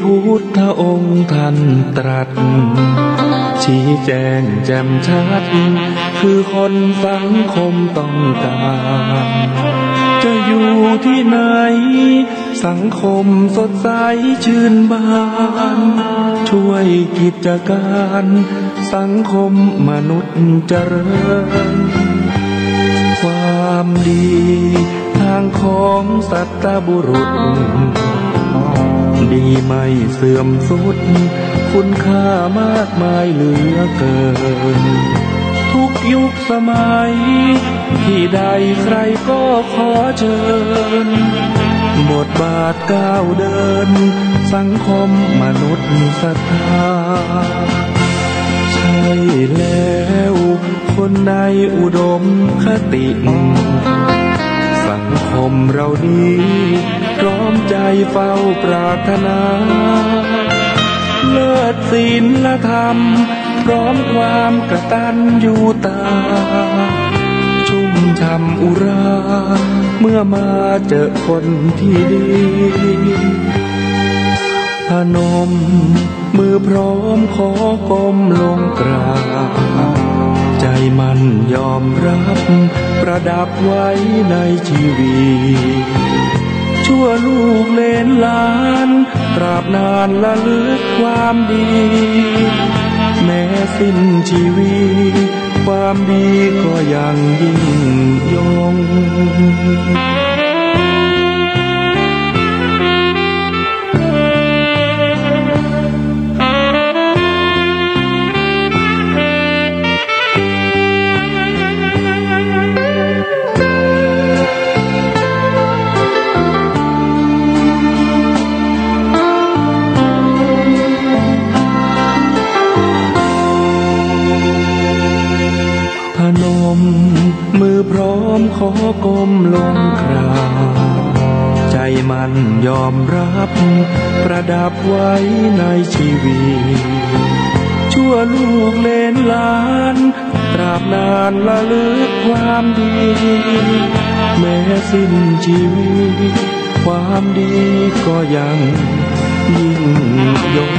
พุทธองค์ท่านตรัสชี้แจงแจ่มชัดคือคนสังคมต้องการจะอยู่ที่ไหนสังคมสดใสชื่นบานช่วยกิจการสังคมมนุษย์เจริญความดีทางของสัตบุรุษดีไม่เสื่อมทรุดคุณค่ามากมายเหลือเกินทุกยุคสมัยที่ใดใครก็ขอเชิญบทบาทก้าวเดินสังคมมนุษย์ศรัทธาใช่แล้วคนในอุดมคติสังคมเรานี้พร้อมใจเฝ้าปรารถนาเลิศศีลธรรมพร้อมความกตัญญูตาชุ่มช่ำอุราเมื่อมาเจอคนที่ดีพนมมือพร้อมขอก้มลงกราบใจมันยอมรับประดับไว้ในชีวิตชั่วลูกเล่นหลานตราบนานละลึกความดีแม้สิ้นชีวิตความดีก็ยังยิ่งยงมือพร้อมขอก้มลงกราบใจมันยอมรับประดับไว้ในชีวิตชั่วลูกเล่นหลานตราบนานละลึกความดีแม้สิ้นชีวิตความดีก็ยังยิ่งยง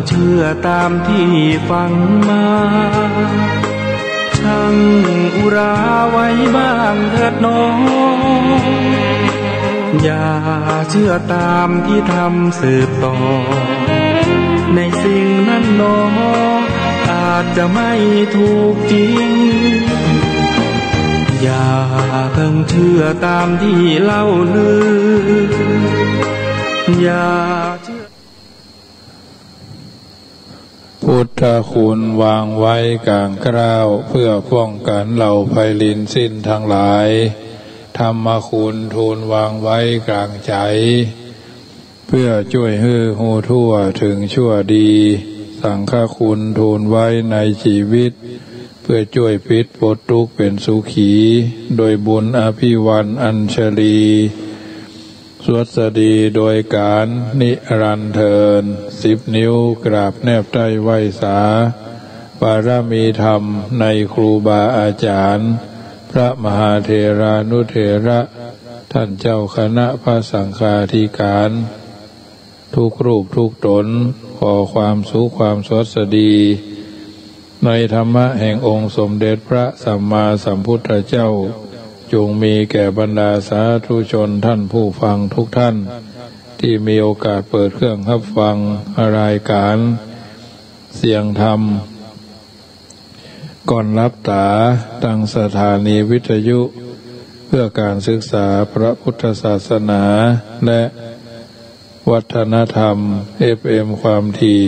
เชื่อตามที่ฟังมาช่างอุราไว้บ้างเถิดน้องอย่าเชื่อตามที่ทำสืบต่อในสิ่งนั้นน้องอาจจะไม่ถูกจริงอย่าเพิ่งเชื่อตามที่เล่าลืออย่าพุทธคุณวางไว้กลางกล้าวเพื่อป้องกันเหล่าภัยลินสิ้นทั้งหลายธรรมคุณทูลวางไว้กลางใจเพื่อช่วยให้หูทั่วถึงชั่วดีสังฆคุณทูลไว้ในชีวิตเพื่อช่วยปิดปลดทุกข์เป็นสุขีโดยบุญอภิวันอัญชลีสวดสดีโดยการนิรันดร์เทิน10 นิ้วกราบแนบใต้ไหว้สาบารมีธรรมในครูบาอาจารย์พระมหาเถรานุเถระท่านเจ้าคณะพระสังฆาธิการทุกรูปทุกตนขอความสุขความสวัสดีในธรรมะแห่งองค์สมเด็จพระสัมมาสัมพุทธเจ้าจงมีแก่บรรดาสาธุชนท่านผู้ฟังทุกท่าน ที่มีโอกาสเปิดเครื่องรับฟังรายการเสียงธรรมก่อนรับตาตั้งสถานีวิทยุเพื่อการศึกษาพระพุทธศาสนาและวัฒนธรรม FM ความถี่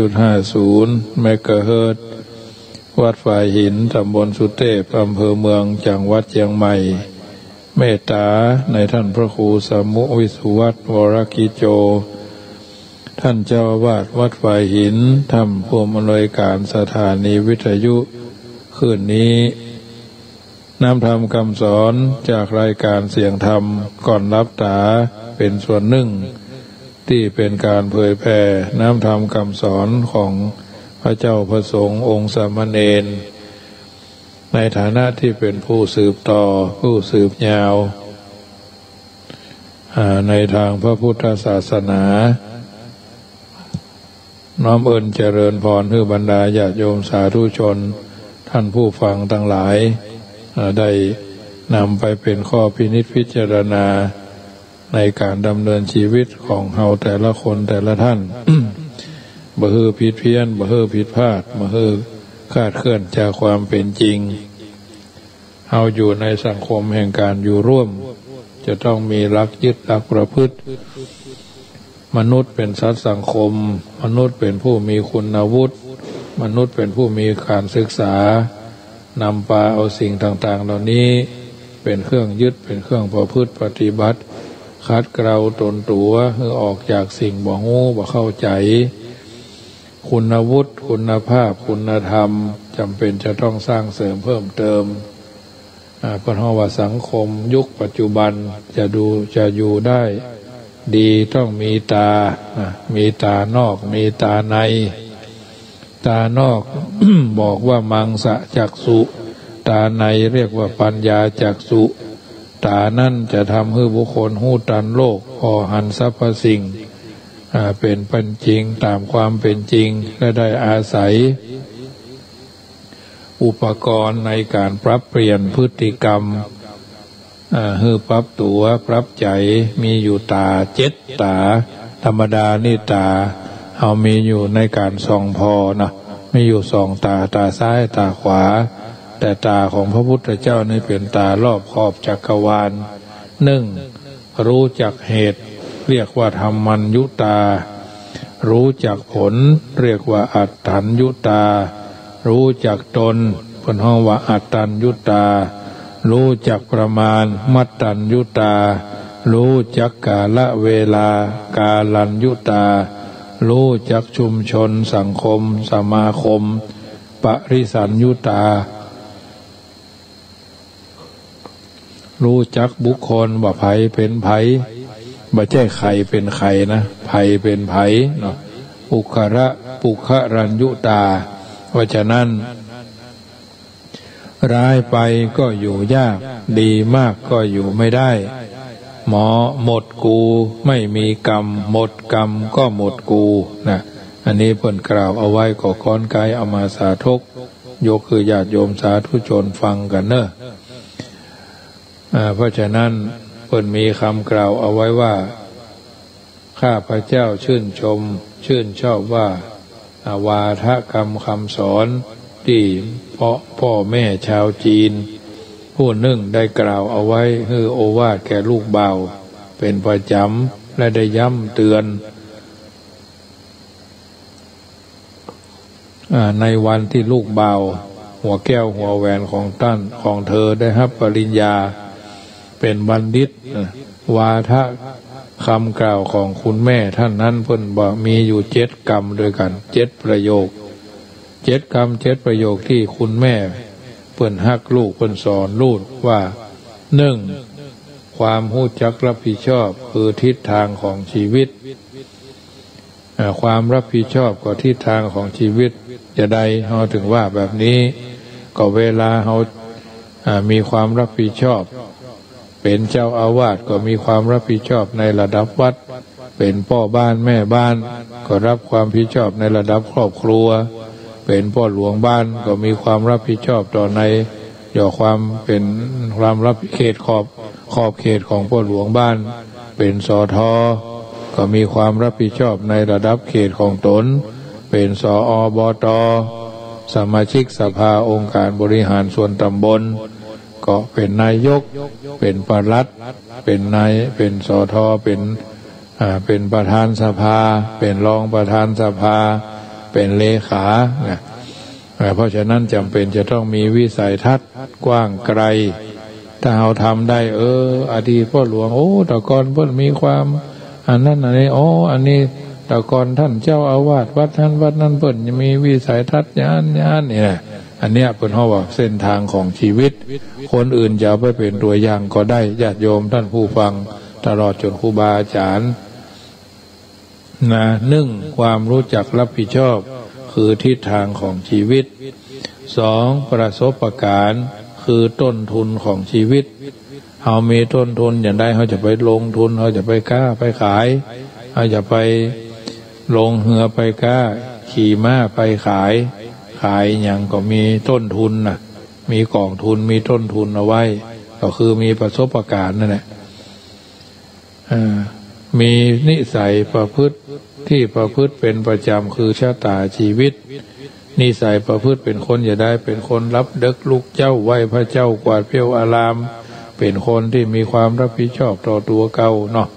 104.50 เมกะเฮิรตซ์วัดฝ่ายหินตำบลสุเทพอำเภอเมืองจังหวัดเชียงใหม่เมตตาในท่านพระครูสมุวิสุวัฒน์วรกิโจท่านเจ้าอาวาสวัดฝ่ายหินทำผู้อำนวยการสถานีวิทยุคืนนี้นำธรรมคำสอนจากรายการเสียงธรรมก่อนรับตาเป็นส่วนหนึ่งที่เป็นการเผยแผ่น้ำธรรมคำสอนของพระเจ้าพระสงฆ์องค์สามเณรในฐานะที่เป็นผู้สืบต่อผู้สืบยาวในทางพระพุทธศาสนาน้อมเอิญเจริญพรให้บรรดาญาติโยมสาธุชนท่านผู้ฟังทั้งหลายได้นำไปเป็นข้อพินิจพิจารณาในการดำเนินชีวิตของเฮาแต่ละคนแต่ละท่าน บ่ฮือผิดเพี้ยนบ่ฮือผิดพลาดบ่ฮือคลาดเคลื่อนจากความเป็นจริงเฮาอยู่ในสังคมแห่งการอยู่ร่วมจะต้องมีหลักยึดหลักประพฤติมนุษย์เป็นสัตว์สังคมมนุษย์เป็นผู้มีคุณวุฒิมนุษย์เป็นผู้มีการศึกษานำพาเอาสิ่งต่างๆเหล่านี้เป็นเครื่องยึดเป็นเครื่องประพฤติปฏิบัติคัดเกลาตนตัวให้ออกจากสิ่งบ่ฮู้บ่เข้าใจคุณวุฒิคุณภาพคุณธรรมจำเป็นจะต้องสร้างเสริมเพิ่มเติมเพราะว่าสังคมยุคปัจจุบันจะอยู่ได้ดีต้องมีตามีตานอกมีตาในตานอก บอกว่ามังสะจักษุตาในเรียกว่าปัญญาจักษุตานั่นจะทำให้บุคคลหู้ตันโลกพอหันสรรพสิ่งเป็นปัญจริงตามความเป็นจริงและได้อาศัยอุปกรณ์ในการปรับเปลี่ยนพฤติกรรมให้ปรับตัวปรับใจมีอยู่ตา7ตาธรรมดานี่ตาเอามีอยู่ในการส่องพอนะมีอยู่2ตาซ้ายตาขวาแต่ตาของพระพุทธเจ้านี่เป็นตารอบขอบจักรวาล1รู้จักเหตุเรียกว่าธรรมัญยุตารู้จักผลเรียกว่าอัตถัญยุตารู้จักตนเพิ่นฮ้องว่าอัตตัญยุตารู้จักประมาณมัตตัญยุตารู้จักกาลเวลากาลัญยุตารู้จักชุมชนสังคมสมาคมปริสัญยุตารู้จักบุคคลว่าไผเป็นไผบ่ใช่ใครเป็นใครนะไผเป็นไผเนาะอุคระปุครัญยุตาเพราะฉะนั้นร้ายไปก็อยู่ยากดีมากก็อยู่ไม่ได้หมอหมดกูไม่มีกรรมหมดกรรมก็หมดกูนะอันนี้เพิ่นกล่าวเอาไว้ก็ค้อนไกลเอามาสาธกยกคือญาติโยมสาธุชนฟังกันเนอะเพราะฉะนั้นเพิ่นมีคำกล่าวเอาไว้ว่าข้าพเจ้าชื่นชมชื่นชอบว่าวาทกรรมคำสอนที่พ่อแม่ชาวจีนผู้หนึ่งได้กล่าวเอาไว้คือโอวาทแก่ลูกบ่าวเป็นประจำและได้ย้ำเตือนในวันที่ลูกบ่าวหัวแก้วหัวแหวนของเธอได้รับปริญญาเป็นบัณฑิตวาทคำกล่าวของคุณแม่ท่านนั้นเพิ่นบอกมีอยู่7กรรมด้วยกัน7ประโยค7คำ7ประโยคที่คุณแม่เพิ่นฮักลูกเพิ่นสอนลูกว่า1ความรู้จักรับผิดชอบคือทิศทางของชีวิตความรับผิดชอบกับทิศทางของชีวิตจะได้เฮาถึงว่าแบบนี้ก็เวลาเฮามีความรับผิดชอบเป็นเจ้าอาวาสก็มีความรับผิดชอบในระดับวัดเป็นพ่อบ้านแม่บ้านก็รับความรับผิดชอบในระดับครอบครัวเป็นพ่อหลวงบ้านก็มีความรับผิดชอบต่อในความเป็นความรับเขตขอบเขตของพ่อหลวงบ้าน เป็นสท.ก็มีความรับผิดชอบในระดับเขตของตนเป็นสอบต.สมาชิกสภาองค์การบริหารส่วนตำบลก็เป็นนายกเป็นปลัดเป็นสท.เป็นประธานสภาเป็นรองประธานสภาเป็นเลขาเพราะฉะนั้นจำเป็นจะต้องมีวิสัยทัศน์กว้างไกลถ้าเราทำได้อดีตพ่อหลวงแต่ก่อนเพิ่นมีความอันนั้นอันนี้อันนี้แต่ก่อนท่านเจ้าอาวาสวัดท่านวัดนั้นเพิ่นมีวิสัยทัศน์ย่านนี่แหละอันเนี้ยเพิ่นเฮาว่าเส้นทางของชีวิตคนอื่นจะเอาไปเป็นตัวอย่างก็ได้ญาติโยมท่านผู้ฟังตลอดจนครูบาอาจารย์หนึ่งความรู้จักรับผิดชอบคือทิศทางของชีวิตสองประสบการณ์คือต้นทุนของชีวิตเรามีต้นทุนอย่างใดเราจะไปลงทุนเราจะไปกล้าไปขายเราจะไปลงเรือไปกล้าขี่ม้าไปขายอย่างก็มีต้นทุนมีกองทุนมีต้นทุนเอาไว้ก็คือมีประสบการณ์นั่นแหละมีนิสัยประพฤติที่ประพฤติเป็นประจำคือชะตาชีวิตนิสัยประพฤติเป็นคนอย่าได้เป็นคนรับดึกลูกเจ้าไหวพระเจ้ากวาดเพียวอารามเป็นคนที่มีความรับผิดชอบต่อตัวเก่าเนาะ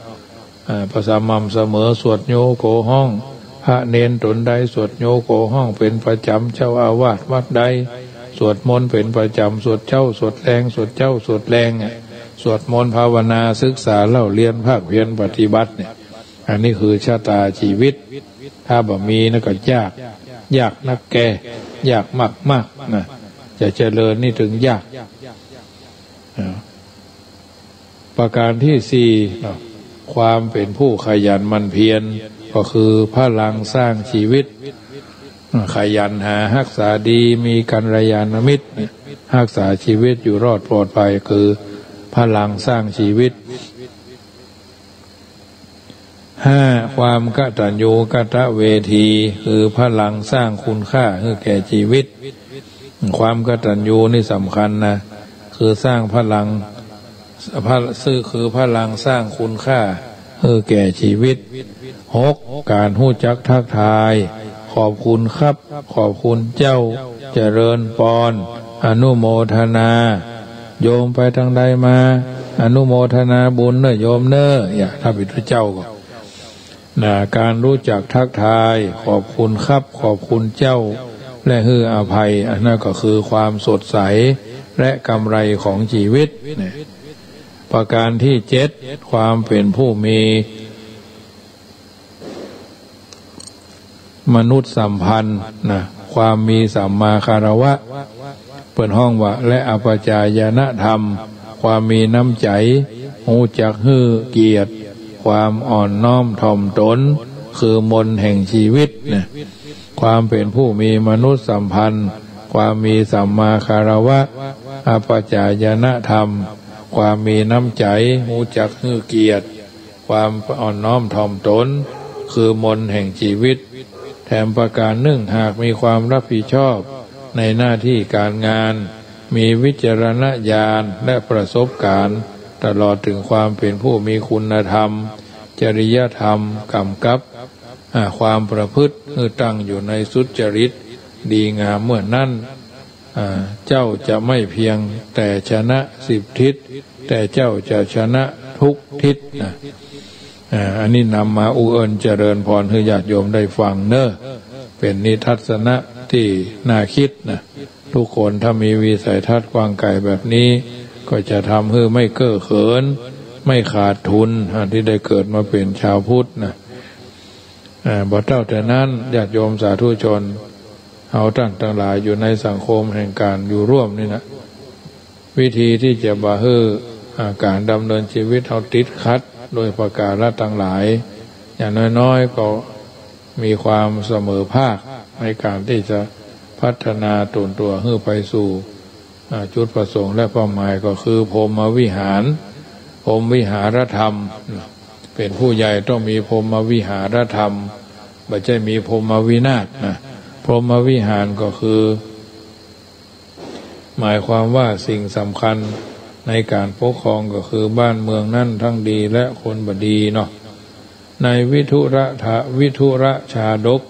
ประสม่ำเสมอสวดโยโกห้องพระเนนตนใดสวดโยโกห้องเป็นประจำเจ้าอาวาสวัดใดสวดมนต์เป็นประจำสวดเจ้าสวดแรงสวดเจ้าสวดแรงสวดมนต์ภาวนาศึกษาเล่าเรียนภาคเพียรปฏิบัติเนี่ยอันนี้คือชะตาชีวิตถ้าบ่มีนั่นก็ยากนักแก่ยากมากนะจะเจริญนี่ถึงยากประการที่สี่ความเป็นผู้ขยันหมั่นเพียรก็คือพลังสร้างชีวิตขยันหารักษาดีมีกัลยาณมิตรรักษาชีวิตอยู่รอดปลอดภัยคือพลังสร้างชีวิตห้าความกตัญญูกตเวทีคือพลังสร้างคุณค่าให้แก่ชีวิตความกตัญญูนี่สำคัญนะคือสร้างพลังคือพลังสร้างคุณค่าให้แก่ชีวิตหกการรู้จักทักทายขอบคุณครับขอบคุณเจ้าเจริญพรอนุโมทนาโยมไปทางใดมาอนุโมทนาบุญเนอะโยมเนอะอย่าถ้าเป็นพระเจ้าก็การรู้จักทักทายขอบคุณครับขอบคุณเจ้าและให้อภัยอันนั้นก็คือความสดใสและกำไรของชีวิตประการที่เจ็ดความเป็นผู้มีมนุษยสัมพันธ์ความมีสัมมาคารวะเปิดห้องว่าและอปจายนธรรมความมีน้ำใจรู้จักให้เกียรติความอ่อนน้อมถ่อมตนคือมนต์แห่งชีวิตความเป็นผู้มีมนุษยสัมพันธ์ความมีสัมมาคารวะอปจายนธรรมความมีน้ำใจรู้จักให้เกียรติความอ่อนน้อมถ่อมตนคือมนต์แห่งชีวิตแถมประการหนึ่งหากมีความรับผิดชอบในหน้าที่การงานมีวิจารณญาณและประสบการณ์ตลอดถึงความเป็นผู้มีคุณธรรมจริยธรรมกำกับความประพฤติตั้งอยู่ในสุจริตดีงามเมื่อนั้นเจ้าจะไม่เพียงแต่ชนะ10 ทิศแต่เจ้าจะชนะทุกทิศอันนี้นำมาอุเอิญเจริญพรให้ญาติโยมได้ฟังเนอะเป็นนิทัศนะที่น่าคิดนะทุกคนถ้ามีวิสัยทัศน์กว้างไกลแบบนี้ก็จะทำให้ไม่เก้อเขินไม่ขาดทุนที่ได้เกิดมาเป็นชาวพุทธนะบ่เท่าแต่นั้นญาติโยมสาธุชนเอาตั้งหลายอยู่ในสังคมแห่งการอยู่ร่วมนี่นะวิธีที่จะบ่ให้การดำเนินชีวิตเอาติดขัดโดยประการละต่างหลายอย่างน้อยๆก็มีความเสมอภาคในการที่จะพัฒนาตนตัวให้ไปสู่จุดประสงค์และเป้าหมายก็คือพรหมวิหารพรหมวิหารธรรมเป็นผู้ใหญ่ต้องมีพรหมวิหารธรรมไม่ใช่มีพรหมวินาศนะพรหมวิหารก็คือหมายความว่าสิ่งสำคัญ ในการปกครองก็คือบ้านเมืองนั่นทั้งดีและคนบดีเนาะในวิทุระชาดก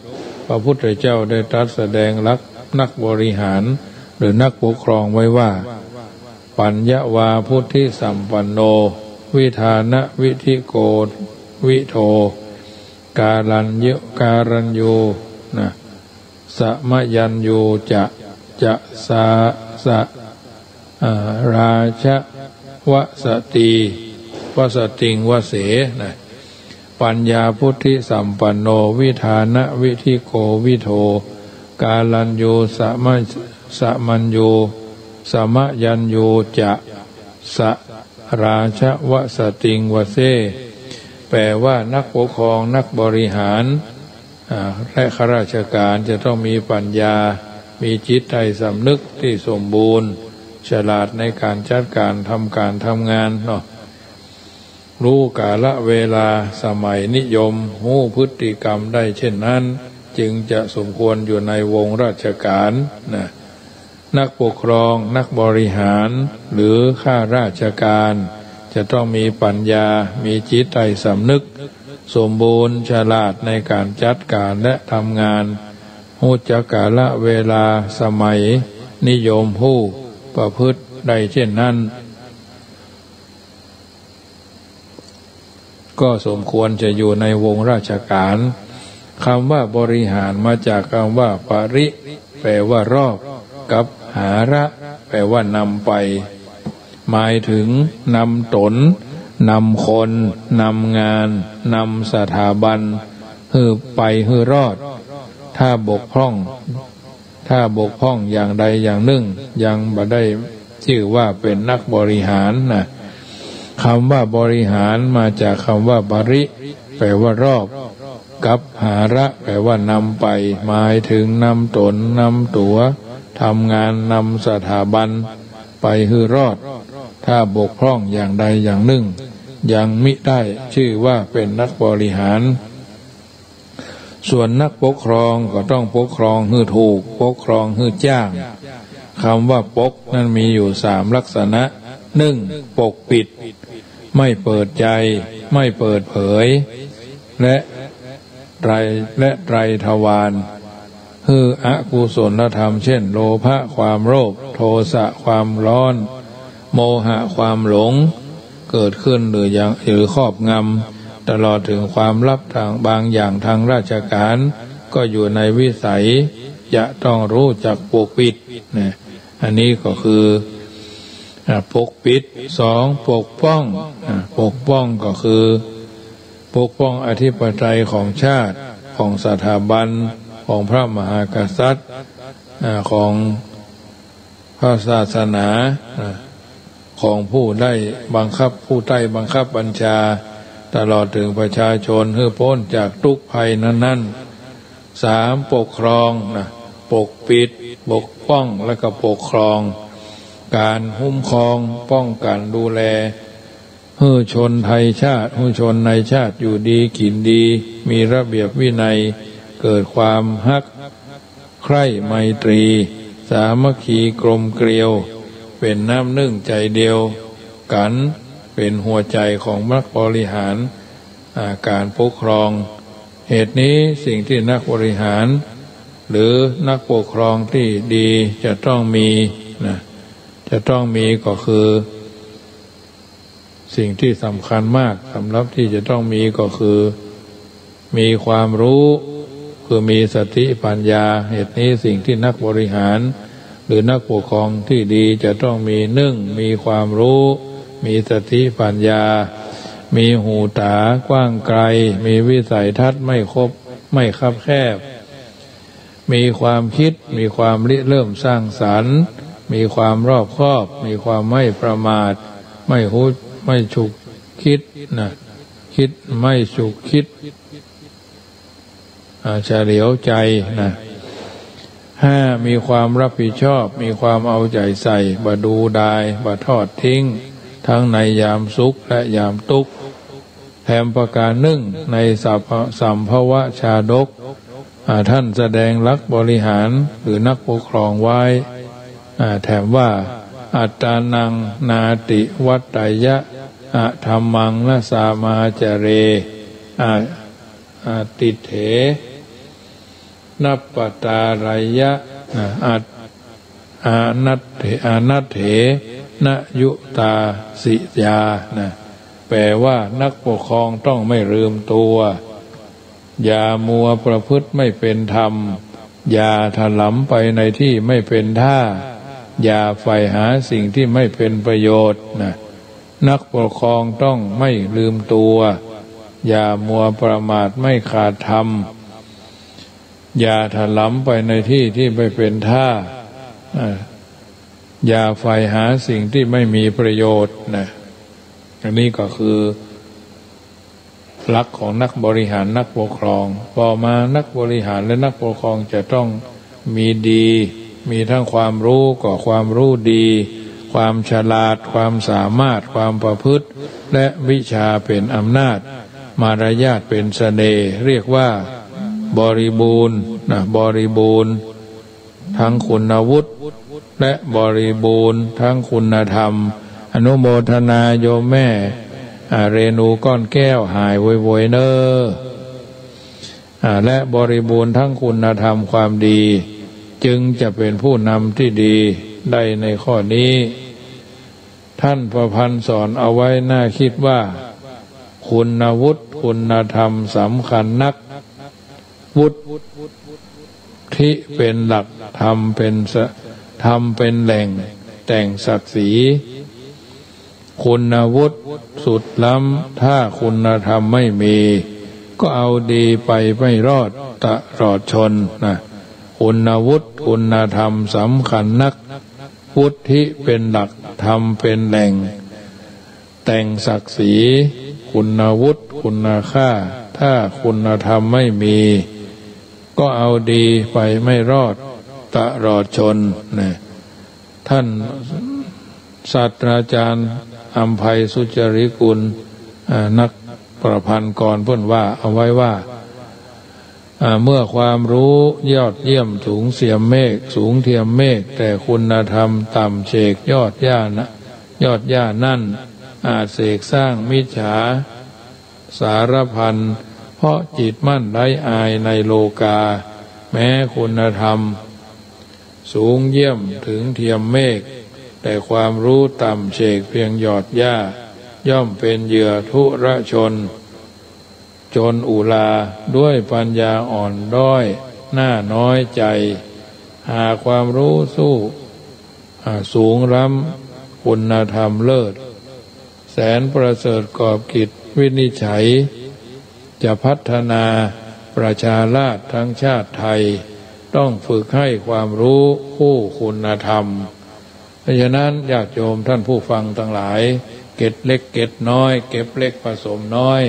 พระพุทธเจ้าได้ตรัสแสดงลักษณ์นักบริหารหรือนักปกครองไว้ว่าปัญญวาพุทธิสัมปันโนวิธานะวิธิโกวิโทการัญโยนะสมยัญโยจะสาสะราชวสติงวเสนะปัญญาพุทธิสัมปันโนวิธานะวิธิโกวิโทกาลัญโยสมัญโยสมยัญโยจะสราชวสติงวเสแปลว่านักปกครองนักบริหารและข้าราชการจะต้องมีปัญญามีจิตใจสำนึกที่สมบูรณ์ฉลาดในการจัดการทำงานเนาะรู้กาลเวลาสมัยนิยมรู้พฤติกรรมได้เช่นนั้นจึงจะสมควรอยู่ในวงราชการนะนักปกครองนักบริหารหรือข้าราชการจะต้องมีปัญญามีจิตใจสำนึกสมบูรณ์ฉลาดในการจัดการและทำงานรู้จักกาลเวลาสมัยนิยมผู้ประพฤติได้เช่นนั้นก็สมควรจะอยู่ในวงราชการคำว่าบริหารมาจากคำว่าปริแปลว่ารอบกับหาระแปลว่านำไปหมายถึงนำตนนำคนนำงานนำสถาบันให้ไปให้รอดถ้าบกพร่องอย่างใดอย่างหนึ่งยังบ่ได้ชื่อว่าเป็นนักบริหารนะคำว่าบริหารมาจากคำว่าบริแปลว่ารอบกับหาระแปลว่านำไปหมายถึงนำตนนำตัวทำงานนำสถาบันไปให้รอดถ้าบกพร่องอย่างใดอย่างหนึ่งยังมิได้ชื่อว่าเป็นนักบริหารส่วนนักปกครองก็ต้องปกครองให้ถูกปกครองให้จ้างคำว่าปกนั้นมีอยู่3ลักษณะ1ปกปิดไม่เปิดใจไม่เปิดเผยและไตรทวารคืออกุศลธรรมเช่นโลภะความโลภโทสะความร้อนโมหะความหลงเกิดขึ้นหรือครอบงำตลอดถึงความลับทางบางอย่างทางราชการก็อยู่ในวิสัยจะต้องรู้จักปกปิดนะอันนี้ก็คือปกปิด2ปกป้องก็คือปกป้องอธิปไตยของชาติของสถาบันของพระมหากษัตริย์ของพระศาสนาของผู้ได้บังคับผู้ใต้บังคับบัญชาตลอดถึงประชาชนให้พ้นจากทุกข์ภัยนั้น3ปกครองปกปิดปกป้องและก็ปกครองการคุ้มครองป้องกันดูแลให้ชนไทยชาติให้ชนในชาติอยู่ดีกินดีมีระเบียบวินัยเกิดความฮักใคร่ไมตรีสามัคคีกลมเกลียวเป็นน้ำหนึ่งใจเดียวกันเป็นหัวใจของนักบริหารการปกครองเหตุนี้สิ่งที่นักบริหารหรือนักปกครองที่ดีจะต้องมีก็คือสิ่งที่สำคัญมากสำหรับที่จะต้องมีก็คือมีความรู้คือมีสติปัญญาเหตุนี้สิ่งที่นักบริหารหรือนักปกครองที่ดีจะต้องมีมีความรู้มีสติปัญญามีหูตากว้างไกลมีวิสัยทัศน์ไม่คับแคบมีความคิดมีความริเริ่มสร้างสรรค์มีความรอบคอบมีความไม่ประมาทไม่ฉุกคิดคิดไม่ฉุกคิดเฉลียวใจ5มีความรับผิดชอบมีความเอาใจใส่บ่ดูดายบ่ทอดทิ้งทั้งในยามสุขและยามทุกข์แถมประการในสัมภวชาดกท่านแสดงลักษณ์บริหารหรือนักปกครองไว้แถมว่า อัตตานังนาติวัตตยะอะธัมมังนะสามาจเรอะติเถนัปปตารายะอานัตเถนยุตาสิยานะแปลว่านักปกครองต้องไม่ลืมตัวอย่ามัวประพฤติไม่เป็นธรรมอย่าถลำไปในที่ไม่เป็นท่าอย่าใฝ่หาสิ่งที่ไม่เป็นประโยชน์นะนักปกครองต้องไม่ลืมตัวอย่ามัวประมาทไม่ขาดธรรมอย่าถลำไปในที่ที่ไม่เป็นท่าอย่าใฝ่หาสิ่งที่ไม่มีประโยชน์นะอันนี้ก็คือหลักของนักบริหารนักปกครองต่อมานักบริหารและนักปกครองจะต้องมีดีมีทั้งความรู้ก็ความรู้ดีความฉลาดความสามารถความประพฤติและวิชาเป็นอำนาจมารยาทเป็นเสน่ห์เรียกว่าบริบูรณ์นะบริบูรณ์ทั้งคุณวุฒิและบริบูรณ์ทั้งคุณธรรมอนุโมทนาโยมแม่เรนูก้อนแก้วหายโวยเนอและบริบูรณ์ทั้งคุณธรรมความดีจึงจะเป็นผู้นำที่ดีได้ในข้อนี้ท่านประพันธ์สอนเอาไว้น่าคิดว่าคุณวุฒิคุณธรรมสำคัญนักวุฒิเป็นหลักธรรมเป็นแหล่งแต่งศักดิ์ศรีคุณวุฒิสุดล้ำถ้าคุณธรรมไม่มีก็เอาดีไปไม่รอดตลอดชนนะคุณวุฒิคุณธรรมสำคัญนักวุฒิเป็นหลักธรรมเป็นแหล่งแต่งศักดิ์ศรีคุณวุฒิคุณค่าถ้าคุณธรรมไม่มีก็เอาดีไปไม่รอดตลอดชนนะท่านศาสตราจารย์อัมไพสุจริกุลนักประพันธ์กรเพิ่นว่าเอาไว้ว่าเมื่อความรู้ยอดเยี่ยมสูงเสียมเมฆสูงเทียมเมฆแต่คุณธรรมต่ำเฉกยอดหญ้านั่นอาจเสกสร้างมิจฉาสารพันเพราะจิตมั่นไร้อายในโลกาแม้คุณธรรมสูงเยี่ยมถึงเทียมเมฆแต่ความรู้ต่ำเฉกเพียงหยอดหญ้าย่อมเป็นเหยื่อทุรชนจนอุลาด้วยปัญญาอ่อนด้อยหน้าน้อยใจหาความรู้สู้สูงล้ำคุณธรรมเลิศแสนประเสริฐกอบกิจวินิจฉัยจะพัฒนาประชาราษฎร์ทั้งชาติไทยต้องฝึกให้ความรู้คู่คุณธรรมเพราะฉะนั้นญาติโยมท่านผู้ฟังทั้งหลายเก็ดเล็กเก็ดน้อยเก็บเล็กผสมน้อย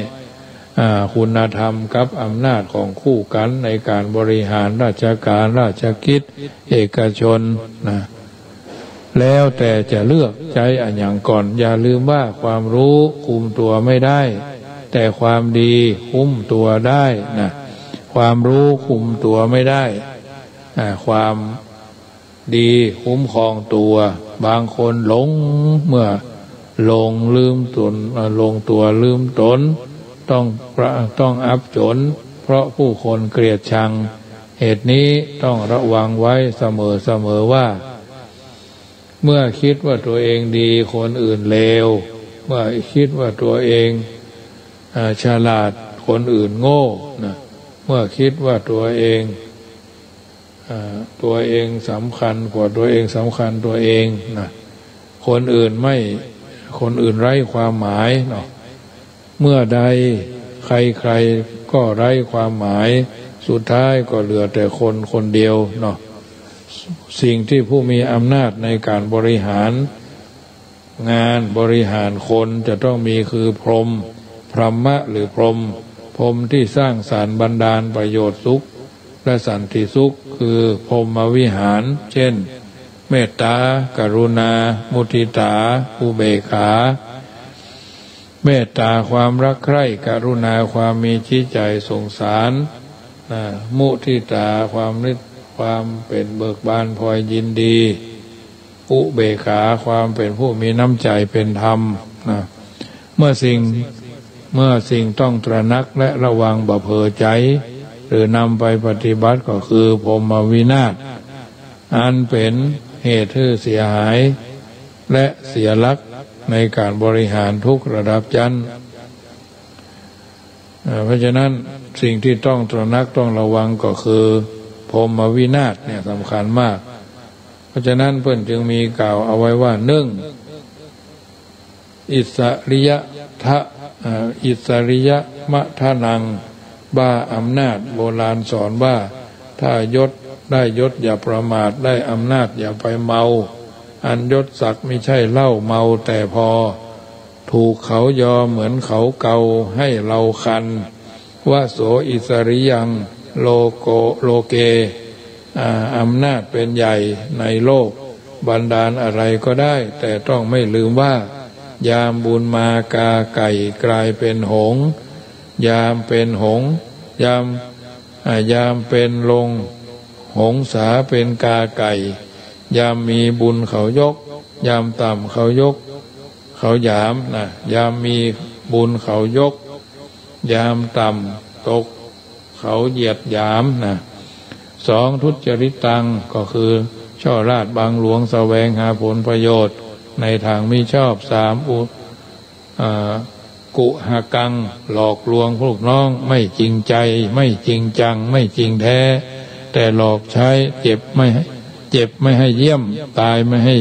คุณธรรมกับอำนาจของคู่กันในการบริหารราชการราชกิจเอกชนนะแล้วแต่จะเลือกใช้อย่างก่อนอย่าลืมว่าความรู้คุมตัวไม่ได้แต่ความดีคุ้มตัวได้นะความรู้คุมตัวไม่ได้ความดีคุ้มครองตัวบางคนหลงเมื่อหลงลืมตนลงตัวลืมตนต้องอับจนเพราะผู้คนเกลียดชังเหตุนี้ต้องระวังไว้เสมอว่าเมื่อคิดว่าตัวเองดีคนอื่นเลวเมื่อคิดว่าตัวเองฉลาดคนอื่นโง่นะเมื่อคิดว่าตัวเองสำคัญกว่าตัวเองสำคัญตัวเองนะคนอื่นไร้ความหมายเนาะเมื่อใดใครก็ไร้ความหมายสุดท้ายก็เหลือแต่คนเดียวเนาะสิ่งที่ผู้มีอำนาจในการบริหารงานบริหารคนจะต้องมีคือพรหมะหรือพรหมที่สร้างสรรค์บันดาลประโยชน์สุขและสันติสุขคือพรหมวิหารเช่นเมตตากรุณามุทิตาอุเบกขาเมตตาความรักใคร่กรุณาความมีจิตใจสงสารมุทิตาความเป็นเบิกบานพลอยยินดี อุเบกขาความเป็นผู้มีน้ำใจเป็นธรรมนะเมื่อสิ่งต้องตระหนักและระวังบ่เผลอใจหรือนำไปปฏิบัติก็คือพรหมวินาศอันเป็นเหตุให้เสียหายและเสียหลักในการบริหารทุกระดับชั้นเพราะฉะนั้นสิ่งที่ต้องตระหนักต้องระวังก็คือพรหมวินาศเนี่ยสำคัญมากเพราะฉะนั้นเพิ่นจึงมีกล่าวเอาไว้ว่าอิสริยมะทะนังบ้าอำนาจโบราณสอนว่าถ้ายศได้ยศอย่าประมาทได้อำนาจอย่าไปเมาอันยศศักดิ์ไม่ใช่เหล้าเมาแต่พอถูกเขายอเหมือนเขาเกาให้เราคันว่าโสอิสริยังโลเกอำนาจเป็นใหญ่ในโลกบันดาลอะไรก็ได้แต่ต้องไม่ลืมว่ายามบุญมากาไก่กลายเป็นหงส์ยามเป็นหงส์ยามเป็นลงหงสาเป็นกาไก่ยามมีบุญเขายกยามต่ำเขายกเขาหยามนะยามมีบุญเขายกยามต่ำตกเขาเหยียดหยามนะสองทุจริตตังก็คือช่อราชบังหลวงแสวงหาผลประโยชน์ในทางมิชอบสามกุหกังหลอกลวงลูกน้องไม่จริงใจไม่จริงจังไม่จริงแท้แต่หลอกใช้เจ็บไม่ให้เยี่ยมตายไม่ให้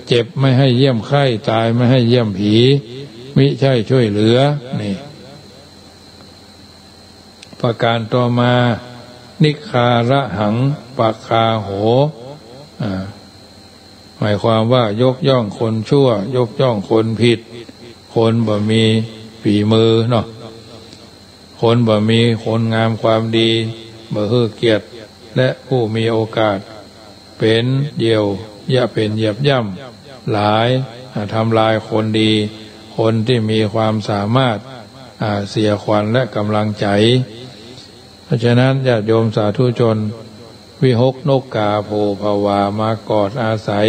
เจ็บไม่ให้เยี่ยมไข้ตายไม่ให้เยี่ยมผีมิใช่ช่วยเหลือนี่ประการต่อมานิคาระหังปะคาโหหมายความว่ายกย่องคนชั่วยกย่องคนผิดคนบ่มีฝีมือเนาะคนบ่มีคนงามความดีบ่ฮือเกียรติและผู้มีโอกาสเป็นเดี่ยวอย่าเป็นเหยียบย่ำหลายทำลายคนดีคนที่มีความสามารถเสียขวัญและกำลังใจเพราะฉะนั้นญาติโยมสาธุชนวิหกนกกาโภภวามากอดอาศัย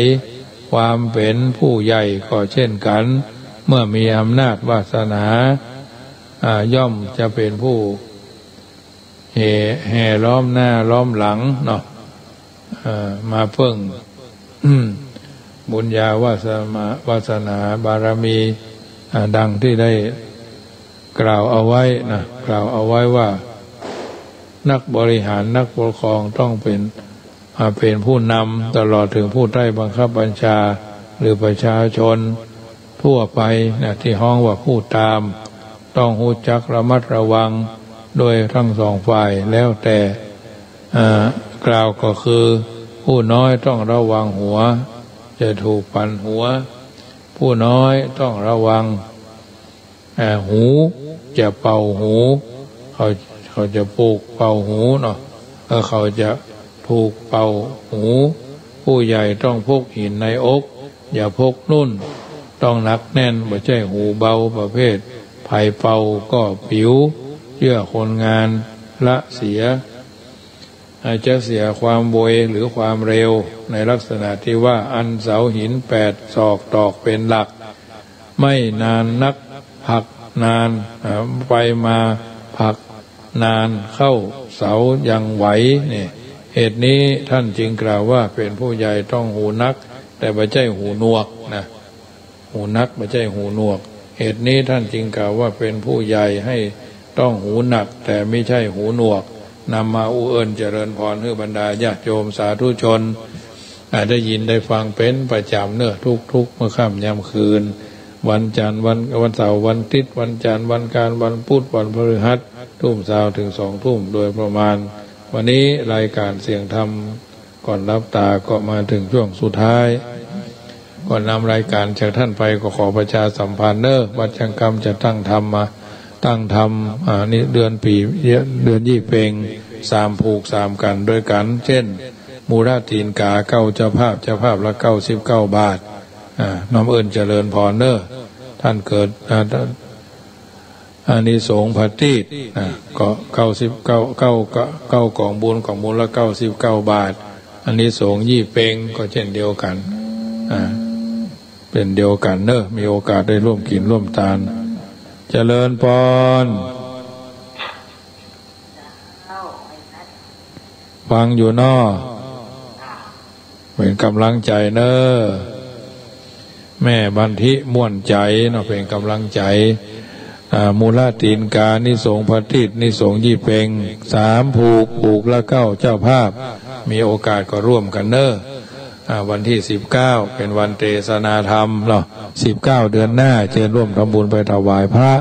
ความเป็นผู้ใหญ่ก็เช่นกันเมื่อมีอำนาจวาสนาย่อมจะเป็นผู้แห่ล้อมหน้าล้อมหลังเนาะมาเพิ่งบุญญาวาสนาบารมีดังที่ได้กล่าวเอาไว้นะกล่าวเอาไว้ว่านักบริหารนักปกครองต้องเป็นผู้นำตลอดถึงผู้ใต้บังคับบัญชาหรือประชาชนทั่วไปนะที่ห้องว่าผู้ตามต้องรู้จักระมัดระวังโดยทั้งสองฝ่ายแล้วแต่กล่าวก็คือผู้น้อยต้องระวังหัวจะถูกปั่นหัวผู้น้อยต้องระวังหูจะเป่าหูเขาจะปลูกเป่าหูเนาะเขาจะถูกเป่าหูผู้ใหญ่ต้องพกหินในอกอย่าพกนุ่นต้องหนักแน่นไม่ใช่หูเบาประเภทไผ่เป่าก็ผิวเชื่อคนงานละเสียอาจจะเสียความโวยหรือความเร็วในลักษณะที่ว่าอันเสาหิน8 ศอกตอกเป็นหลักไม่นานนักผักนานไปมาผักนานเข้าเสายังไหวเนี่ยเหตุนี้ท่านจึงกล่าวว่าเป็นผู้ใหญ่ต้องหูนักแต่ไม่ใช่หูหนวกนะหูนักไม่ใช่หูหนวกเหตุนี้ท่านจึงกล่าวว่าเป็นผู้ใหญ่ให้ต้องหูหนักแต่ไม่ใช่หูหนวกนำมาอุเอิญเจริญพรให้บรรดาญาติโยมสาธุชนได้ยินได้ฟังเป็นประจำเนื้อทุกเมื่อค่ำยามคืนวันจันทร์วันเสาร์วันอาทิตย์วันจันทร์วันการวันพุธวันพฤหัสทุ่มเช้าถึง2 ทุ่มโดยประมาณวันนี้รายการเสียงธรรมก่อนรับตาก็มาถึงช่วงสุดท้ายก่อนนำรายการจากท่านไปก็ขอประชาสัมพันธ์วัดจังกรรมจะตั้งธรรมนี่เดือนยี่เพ็ง3 ผูก 3 กันด้วยกันเช่นมูราตีนกาเจ้าภาพละ99 บาทน้อมเอิญเจริญพรท่านเกิดอานิสงส์ภัตติก็99กล่องบุญละ99 บาท อันนี้สงยี่เปงก็เช่นเดียวกันเป็นเดียวกันเนอะมีโอกาสได้ร่วมกินร่วมทานเจริญพรฟังอยู่นอเป็นกำลังใจเนอะแม่บันทิม่วนใจเนาะเป็นกำลังใจมูลตีนกานิสงพระทิตนิสงยี่เปง3ผูกละ9เจ้าภาพมีโอกาสก็ร่วมกันเนอะวันที่19เป็นวันเทศนาธรรมเนาะ19เดือนหน้าเชิญร่วมทำบุญไปถวายพระ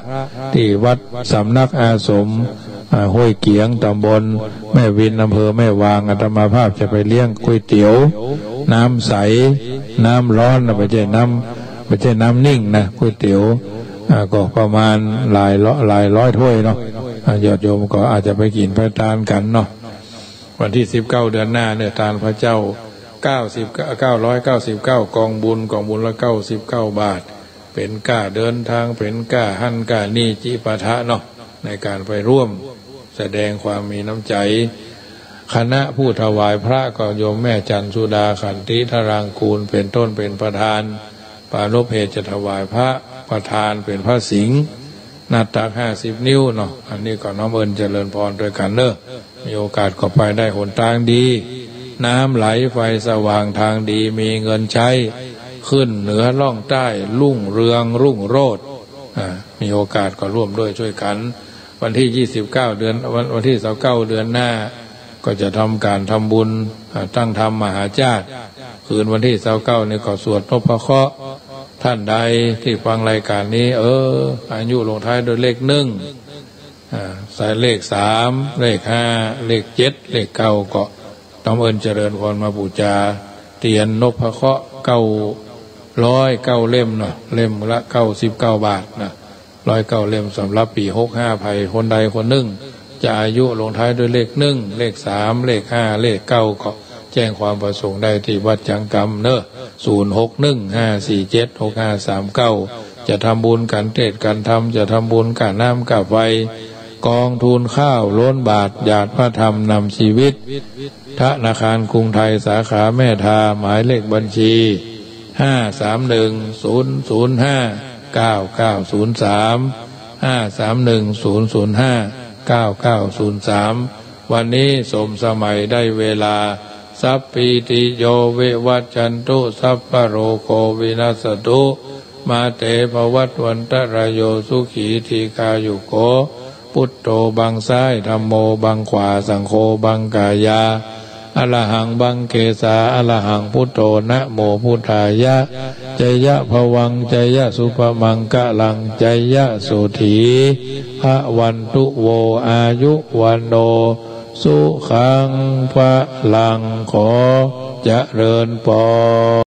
ที่วัดสำนักอาสมห้วยเกียงตำบลแม่วินอำเภอแม่วางอาตมาภาพจะไปเลี้ยงก๋วยเตี๋ยวน้ำใสน้ำร้อนไม่ใช่น้ำนิ่งนะก๋วยเตี๋ยวก็ประมาณหลายร้อยถ้วยเนาะญาติโยมก็อาจจะไปกินไปทานกันเนาะวันที่19เดือนหน้าเนี่ยทานพระเจ้า999กองบุญละ99บาทเป็นก้าเดินทางเป็นก้าหั่นก้านี่จิปาถะเนาะในการไปร่วมแสดงความมีน้ำใจคณะผู้ถวายพระก็โยมแม่จันทร์สุดาขันติธารางกูลเป็นต้นเป็นประธานปานพเหตุจะถวายพระประธานเป็นพระสิงห์หน้าตัก50 นิ้วเนาะอันนี้ก็น้อมเอิญเจริญพรโดยกันเนอะมีโอกาสก็ไปได้หนทางดีน้ำไหลไฟสว่างทางดีมีเงินใช้ขึ้นเหนือล่องใต้รุ่งเรืองรุ่งโรจน์มีโอกาสก็ร่วมด้วยช่วยกันวันที่29เดือนวันที่29เดือนหน้าก็จะทำการทำบุญตั้งธรรมมหาญาติคืนวันที่29นี่ก็สวดนพเคราะห์ท่านใดที่ฟังรายการนี้อายุลงท้ายด้วยเลข1ใส่เลข3เลข5เลข7เลข9ก็ต้องเอิญเจริญพรมาบูชาเตียนนพเคราะห์909เล่มเนาะเล่มละ99 บาทนะ109เล่มสำหรับปี65ภัยคนใดคนหนึ่งจะอายุลงท้ายด้วยเลข1เลข3เลข5เลข9ก็แจ้งความประสงค์ได้ที่วัดจังกรรมเนอะ0615476539จะทำบุญกันเทศกันธรรมจะทำบุญกันน้ำกับไฟกองทุนข้าวล้นบาทหยาดพระธรรมนำชีวิตธนาคารกรุงไทยสาขาแม่ทาหมายเลขบัญชี53100059350059903วันนี้สมสมัยได้เวลาสัพพิติโยวิวัจจันตุสัพพะโรโควินัสตุมาเตภวัตวันตรายโยสุขีทีคายุโกพุทโธบังซ้ายธัมโมบังขวาสังโฆบังกายาอะระหังบังเกสาอะระหังพุทโธนะโมพุทธายะจยะภวังจยะสุภมังกะลังจยะสุถีภวันตุโวอายุวันโนสุขังภะลังขอเจริญพร